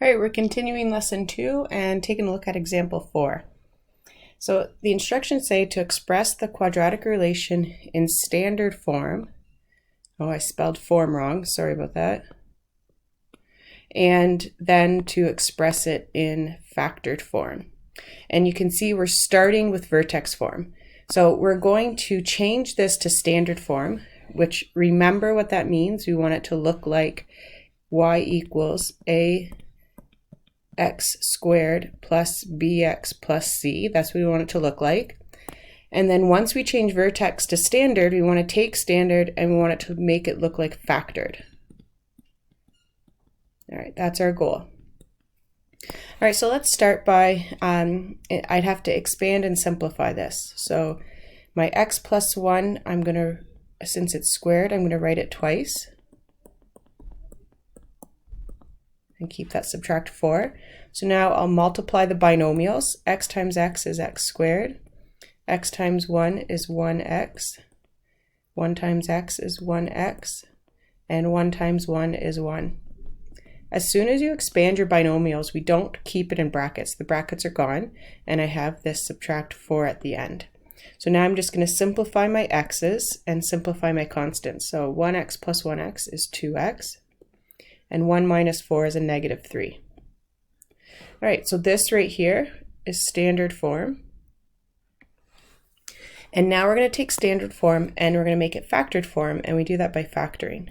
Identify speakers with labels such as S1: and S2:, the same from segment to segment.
S1: All right, we're continuing lesson 2 and taking a look at example 4. So the instructions say to express the quadratic relation in standard form. Oh, I spelled form wrong, sorry about that. And then to express it in factored form. And you can see we're starting with vertex form. So we're going to change this to standard form, which remember what that means. We want it to look like y equals ax squared plus bx plus c. That's what we want it to look like. And then once we change vertex to standard, we want to take standard and we want it to make it look like factored. All right, that's our goal. All right, so let's start by, I'd have to expand and simplify this. So my x plus 1, I'm going to, since it's squared, I'm going to write it twice. And keep that subtract 4. So now I'll multiply the binomials. X times x is x squared. X times 1 is 1x. 1 times x is 1x. And 1 times 1 is 1. As soon as you expand your binomials, we don't keep it in brackets. The brackets are gone, and I have this subtract 4 at the end. So now I'm just going to simplify my x's and simplify my constants. So 1x plus 1x is 2x. And 1 minus 4 is a negative 3. All right, so this right here is standard form. And now we're going to take standard form and we're going to make it factored form, and we do that by factoring.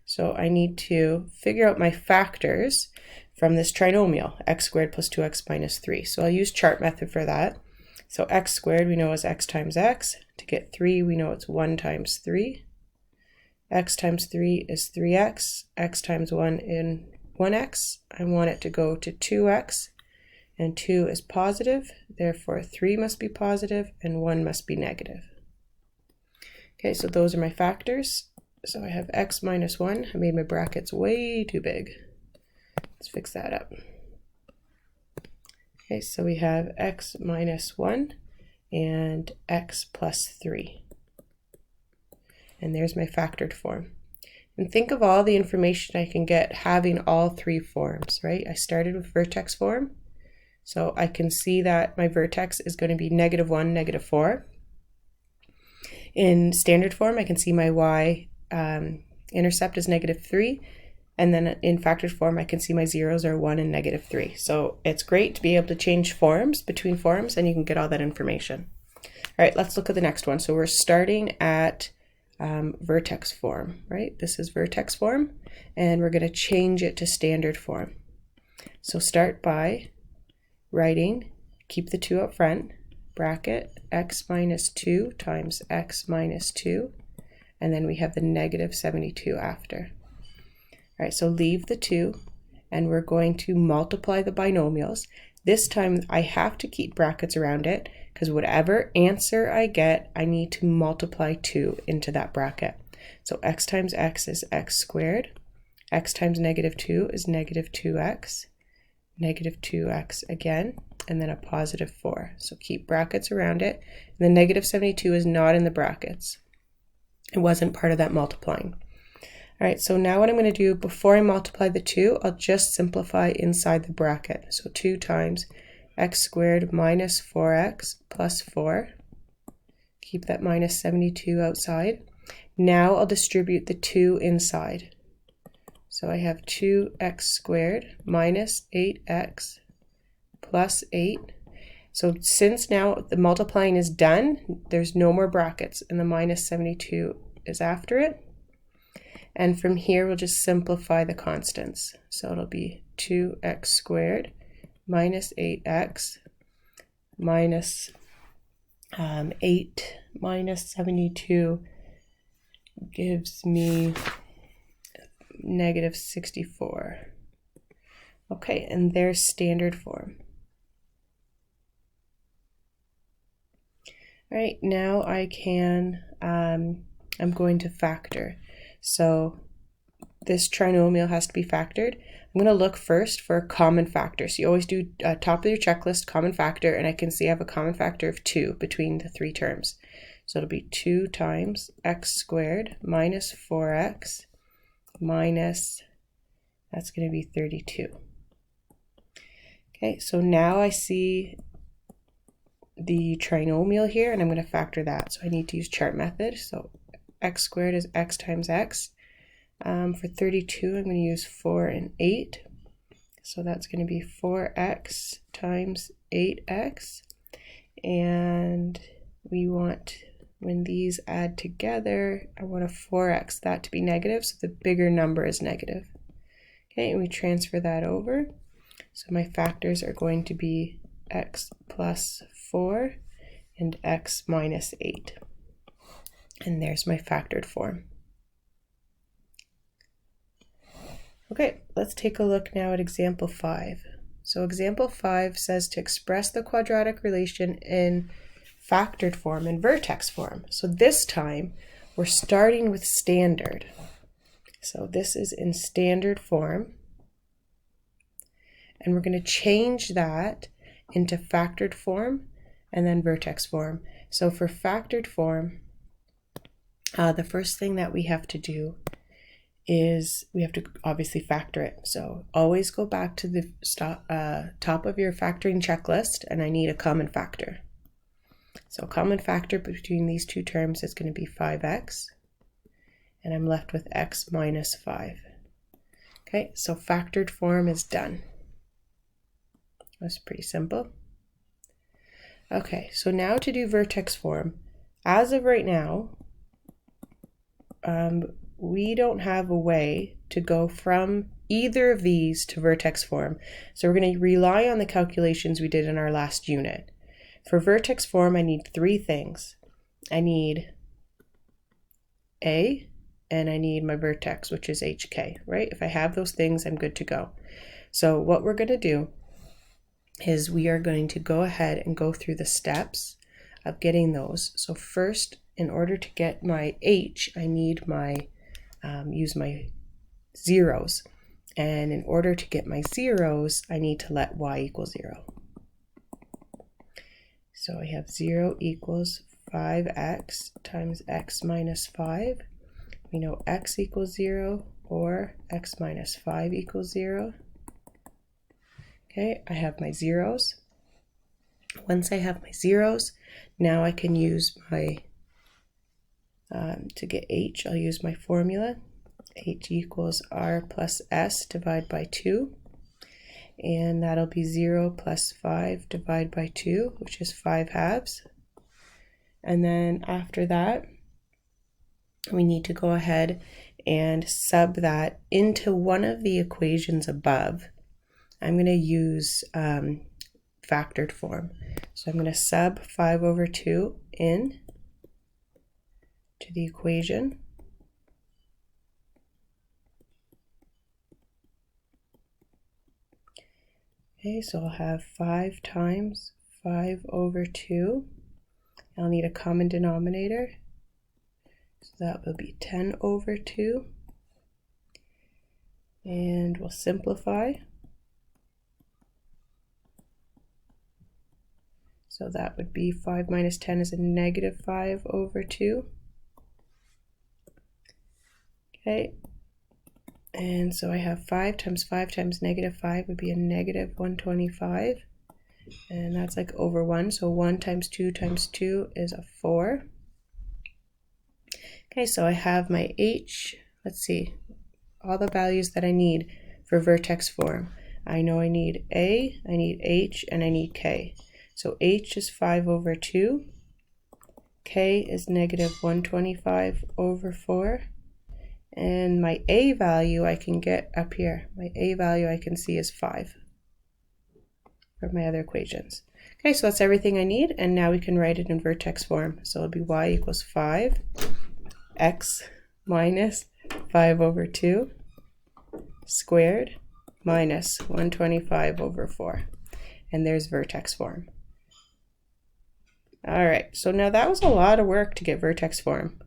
S1: So I need to figure out my factors from this trinomial, x squared plus 2x minus 3. So I'll use chart method for that. So x squared we know is x times x. To get 3, we know it's 1 times 3. X times 3 is 3x, x times 1 in 1x. I want it to go to 2x, and 2 is positive, therefore 3 must be positive and 1 must be negative. Okay, so those are my factors. So I have x minus 1. I made my brackets way too big. Let's fix that up. Okay, so we have x minus 1 and x plus 3. And there's my factored form. And think of all the information I can get having all three forms, right? I started with vertex form. So I can see that my vertex is going to be negative 1, negative 4. In standard form, I can see my y intercept is negative 3. And then in factored form, I can see my zeros are 1 and negative 3. So it's great to be able to change forms between forms, and you can get all that information. All right, let's look at the next one. So we're starting at vertex form, right? This is vertex form, and we're going to change it to standard form. So start by writing, keep the 2 up front, bracket x minus 2 times x minus 2, and then we have the negative 72 after. All right, so leave the 2, and we're going to multiply the binomials. This time I have to keep brackets around it, because whatever answer I get, I need to multiply 2 into that bracket. So x times x is x squared. X times negative 2 is negative 2x. Negative 2x again, and then a positive 4. So keep brackets around it. And the negative 72 is not in the brackets. It wasn't part of that multiplying. All right, so now what I'm going to do, before I multiply the 2, I'll just simplify inside the bracket. So 2 times x squared minus 4x plus 4. Keep that minus 72 outside. Now I'll distribute the 2 inside. So I have 2x squared minus 8x plus 8. So since now the multiplying is done, there's no more brackets, and the minus 72 is after it. And from here, we'll just simplify the constants. So it'll be 2x squared minus 8x minus 8 minus 72 gives me negative 64. Okay, and there's standard form. All right, now I can, I'm going to factor. So this trinomial has to be factored. I'm going to look first for a common factor. So you always do top of your checklist, common factor, and I can see I have a common factor of 2 between the 3 terms. So it'll be 2 times x squared minus 4x minus, that's going to be 32. Okay, so now I see the trinomial here, and I'm going to factor that. So I need to use chart method. So x squared is x times x. For 32, I'm going to use 4 and 8. So that's going to be 4x times 8x. And we want, when these add together, I want a 4x, that to be negative, so the bigger number is negative. Okay, and we transfer that over. So my factors are going to be x plus 4 and x minus 8. And there's my factored form. Okay, let's take a look now at example 5. So example 5 says to express the quadratic relation in factored form, in vertex form. So this time we're starting with standard. So this is in standard form. And we're going to change that into factored form and then vertex form. So for factored form, the first thing that we have to do is we have to obviously factor it. So always go back to the top of your factoring checklist, and I need a common factor. So common factor between these two terms is going to be 5x, and I'm left with x minus 5. Okay, so factored form is done. That's pretty simple. Okay, so now to do vertex form. As of right now, we don't have a way to go from either of these to vertex form. So we're going to rely on the calculations we did in our last unit. For vertex form, I need 3 things. I need A, and I need my vertex, which is HK, right? If I have those things, I'm good to go. So what we're going to do is we are going to go ahead and go through the steps of getting those. So first, in order to get my H, I need my use my zeros, and in order to get my zeros, I need to let y equal 0. So I have 0 equals 5x times x minus 5. We know x equals 0 or x minus 5 equals 0. Okay, I have my zeros. Once I have my zeros, now I can use my to get h, I'll use my formula. H equals r plus s divided by 2. And that'll be 0 plus 5 divided by 2, which is 5 halves. And then after that, we need to go ahead and sub that into one of the equations above. I'm going to use factored form. So I'm going to sub 5 over 2 in to the equation. Okay, so I'll have 5 times 5 over 2. I'll need a common denominator. So that will be 10 over 2. And we'll simplify. So that would be 5 minus 10 is a negative 5 over 2. Okay, and so I have 5 times negative 5 would be a negative 125. And that's like over 1. So 1 times 2 is a 4. Okay, so I have my h. Let's see, all the values that I need for vertex form. I know I need a, I need h, and I need k. So h is 5 over 2. K is negative 125 over 4. And my a value I can get up here. My a value I can see is 5 for my other equations. Okay, so that's everything I need, and now we can write it in vertex form. So it'll be y equals 5, x minus 5 over 2 squared minus 125 over 4. And there's vertex form. All right, so now that was a lot of work to get vertex form.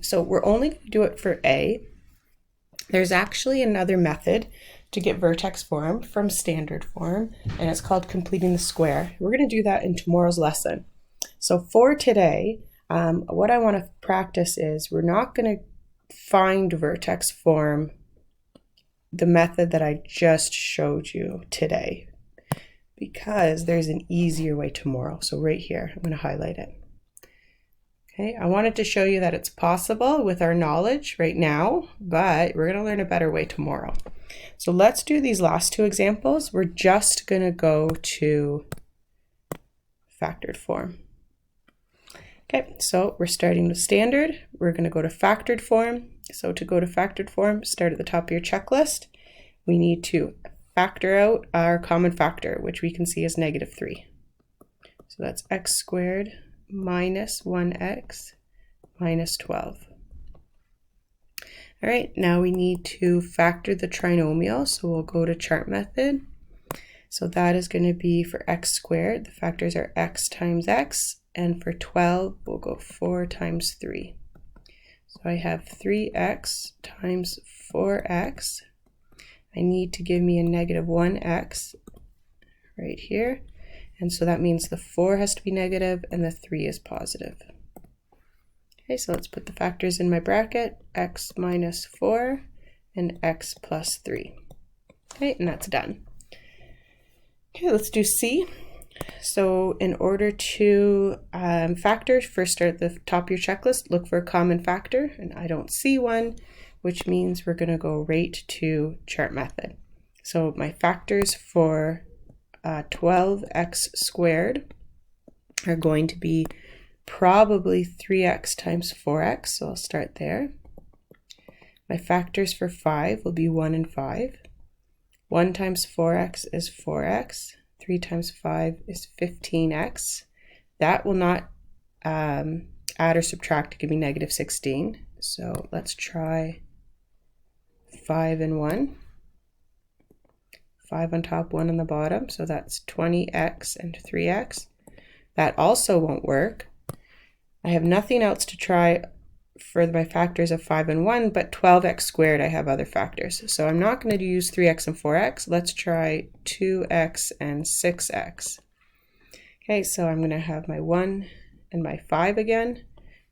S1: So we're only going to do it for A. There's actually another method to get vertex form from standard form, and it's called completing the square. We're going to do that in tomorrow's lesson. So for today, what I want to practice is we're not going to find vertex form the method that I just showed you today. because there's an easier way tomorrow. So right here, I'm going to highlight it. Okay, I wanted to show you that it's possible with our knowledge right now, but we're going to learn a better way tomorrow. So let's do these last two examples. We're just going to go to factored form. Okay, so we're starting with standard. We're going to go to factored form. So to go to factored form, start at the top of your checklist. We need to factor out our common factor, which we can see as -3. So that's x squared minus 1x minus 12. All right, now we need to factor the trinomial. So we'll go to chart method. So that is going to be for x squared. The factors are x times x. And for 12, we'll go 4 times 3. So I have 3x times 4x. I need to give me a -1x right here. And so that means the 4 has to be negative and the 3 is positive. Okay, so let's put the factors in my bracket, x minus 4 and x plus 3. Okay, and that's done. Okay, let's do C. So in order to factor, first start at the top of your checklist, look for a common factor, and I don't see one, which means we're going to go right to chart method. So my factors for 12x squared are going to be probably 3x times 4x, so I'll start there. My factors for 5 will be 1 and 5. 1 times 4x is 4x. 3 times 5 is 15x. That will not add or subtract to give me -16. So let's try 5 and 1. 5 on top, 1 on the bottom. So that's 20x and 3x. That also won't work. I have nothing else to try for my factors of 5 and 1, but 12x squared I have other factors. So I'm not going to use 3x and 4x. Let's try 2x and 6x. Okay, so I'm going to have my 1 and my 5 again.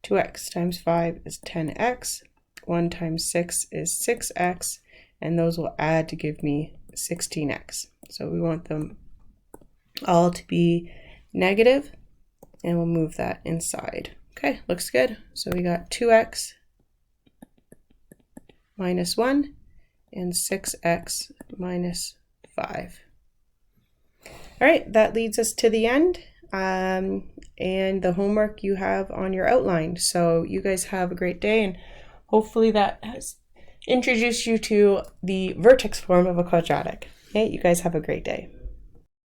S1: 2x times 5 is 10x. 1 times 6 is 6x. And those will add to give me 16x. So we want them all to be negative, and we'll move that inside. Okay, looks good. So we got 2x minus 1 and 6x minus 5. All right, that leads us to the end and the homework you have on your outline. So you guys have a great day, and hopefully that has introduced you to the vertex form of a quadratic. Okay, you guys have a great day.